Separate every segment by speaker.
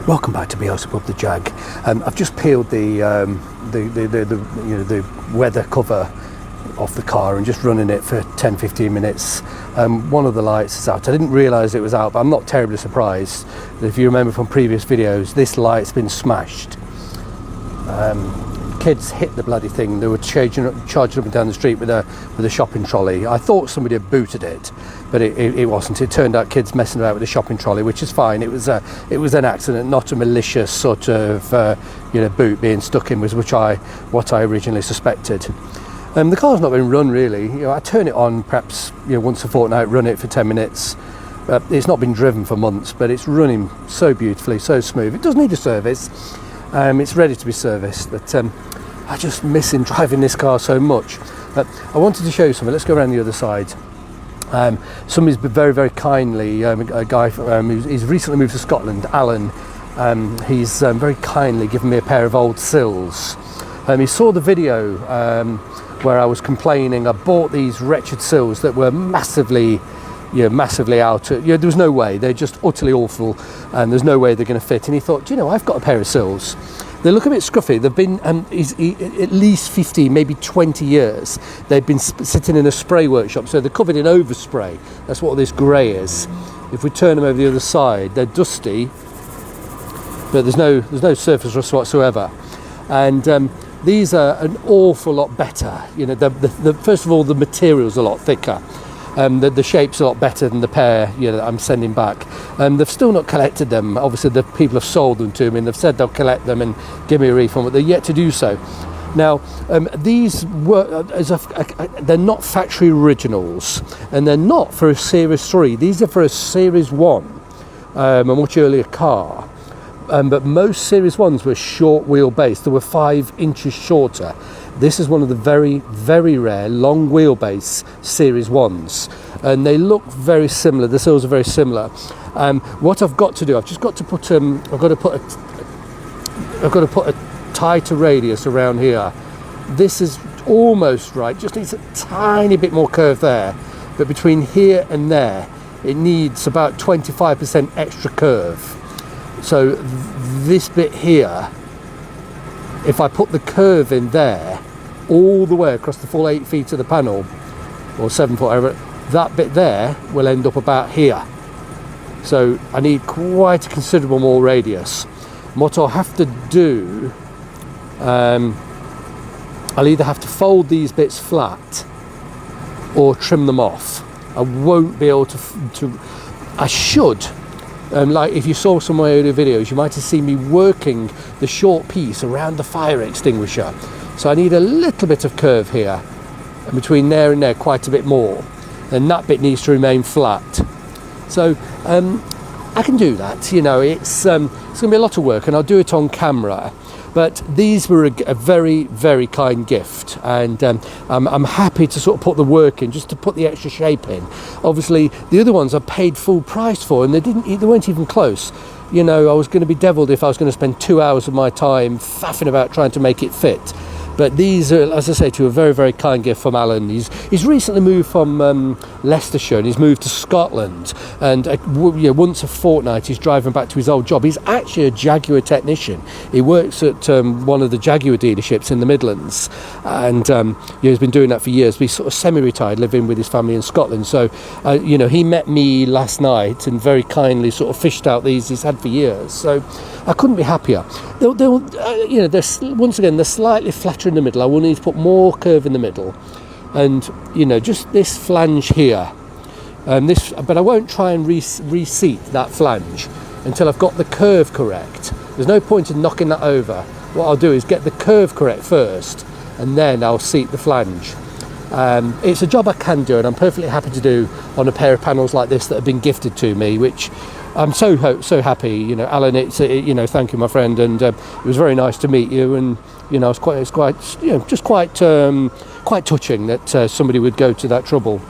Speaker 1: Welcome back to Beelzebub the Jag. I've just peeled the weather cover off the car and just running it for 10-15 minutes. One of the lights is out. I didn't realise it was out, but I'm not terribly surprised. If you remember from previous videos, this light's been smashed. Kids hit the bloody thing. They were charging up and down the street with a shopping trolley. I thought somebody had booted it, but it wasn't. It turned out kids messing about with a shopping trolley, which is fine. It was an accident, not a malicious sort of boot being stuck in, was what I originally suspected. The car's not been run really. I turn it on perhaps once a fortnight, run it for 10 minutes. It's not been driven for months, but it's running so beautifully, so smooth. It does need a service. It's ready to be serviced, but I just miss him driving this car so much. I wanted to show you something. Let's go around the other side. Somebody's been very, very kindly, a guy he's recently moved to Scotland, Alan, he's very kindly given me a pair of old sills. He saw the video where I was complaining. I bought these wretched sills that were massively out. There was no way. They're just utterly awful, and there's no way they're going to fit. And he thought, I've got a pair of sills. They look a bit scruffy. They've been at least 15, maybe 20 years. They've been sitting in a spray workshop, so they're covered in overspray. That's what this grey is. If we turn them over the other side, they're dusty, but there's no surface rust whatsoever. And these are an awful lot better. First of all, the material's a lot thicker. The shape's a lot better than the pair that I'm sending back. They've still not collected them. Obviously the people have sold them to me and they've said they'll collect them and give me a refund, but they're yet to do so. Now these were they're not factory originals, and they're not for a Series 3. These are for a Series 1, a much earlier car. But most Series 1s were short wheelbase. They were 5 inches shorter. This is one of the very, very rare long wheelbase Series 1s, and they look very similar. The sills are very similar. What I've got to do, I've got to put a tighter radius around here. This is almost right. Just needs a tiny bit more curve there, but between here and there, it needs about 25% extra curve. So this bit here, if I put the curve in there all the way across the full 8 feet of the panel, or 7 foot over, that bit there will end up about here. So I need quite a considerable more radius. And what I'll have to do, I'll either have to fold these bits flat or trim them off. I won't be able to I should. Like if you saw some of my earlier videos, you might have seen me working the short piece around the fire extinguisher. So I need a little bit of curve here, and between there and there quite a bit more. Then that bit needs to remain flat. So I can do that. It's going to be a lot of work, and I'll do it on camera. But these were a very, very kind gift, and I'm happy to sort of put the work in, just to put the extra shape in. Obviously, the other ones I paid full price for, and they weren't even close. I was going to be devilled if I was going to spend 2 hours of my time faffing about trying to make it fit. But these are, as I say to you, a very, very kind gift from Alan. He's recently moved from Leicestershire, and he's moved to Scotland. And once a fortnight, he's driving back to his old job. He's actually a Jaguar technician. He works at one of the Jaguar dealerships in the Midlands, and he's been doing that for years. But he's sort of semi-retired, living with his family in Scotland. So, he met me last night and very kindly sort of fished out these he's had for years. So I couldn't be happier. They're once again, they're slightly flatter in the middle. I will need to put more curve in the middle, and just this flange here, but I won't try and reseat that flange until I've got the curve correct. There's no point in knocking that over. What I'll do is get the curve correct first, and then I'll seat the flange. It's a job I can do, and I'm perfectly happy to do on a pair of panels like this that have been gifted to me, which I'm so happy. Alan, thank you, my friend, and it was very nice to meet you, and it's quite touching that somebody would go to that trouble.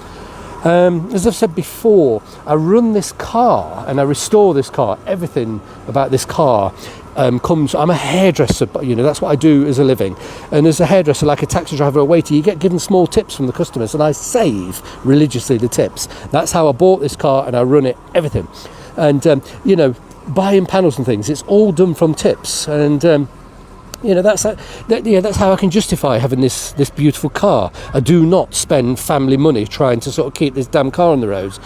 Speaker 1: As I've said before, I run this car and I restore this car. Everything about this car I'm a hairdresser, that's what I do as a living. And as a hairdresser, like a taxi driver or waiter, you get given small tips from the customers, and I save religiously the tips. That's how I bought this car, and I run it, everything. And buying panels and things, it's all done from tips, and that's how I can justify having this beautiful car. I do not spend family money trying to sort of keep this damn car on the roads.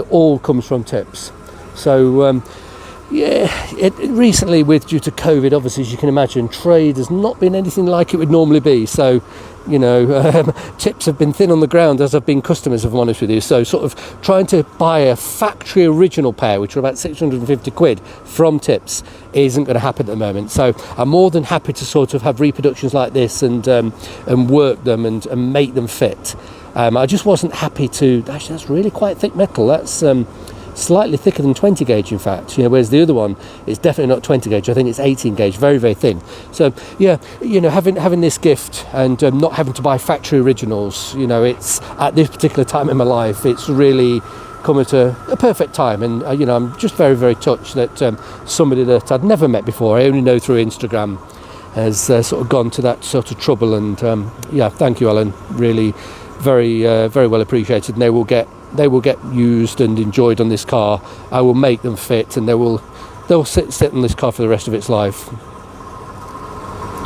Speaker 1: All comes from tips. So recently, due to COVID, obviously, as you can imagine, trade has not been anything like it would normally be. So tips have been thin on the ground, as have been customers, if I'm honest with you. So sort of trying to buy a factory original pair, which are about 650 quid from tips, isn't going to happen at the moment. So I'm more than happy to sort of have reproductions like this and work them and make them fit. I just wasn't happy to, actually that's really quite thick metal, that's slightly thicker than 20 gauge, in fact, whereas the other one is definitely not 20 gauge. I think it's 18 gauge, very, very thin. So having this gift and not having to buy factory originals, it's at this particular time in my life, it's really come at a perfect time. And I'm just very, very touched that somebody that I'd never met before, I only know through Instagram, has sort of gone to that sort of trouble. And thank you, Alan, really very, very well appreciated. And they will get used and enjoyed on this car. I will make them fit, and they'll sit on this car for the rest of its life.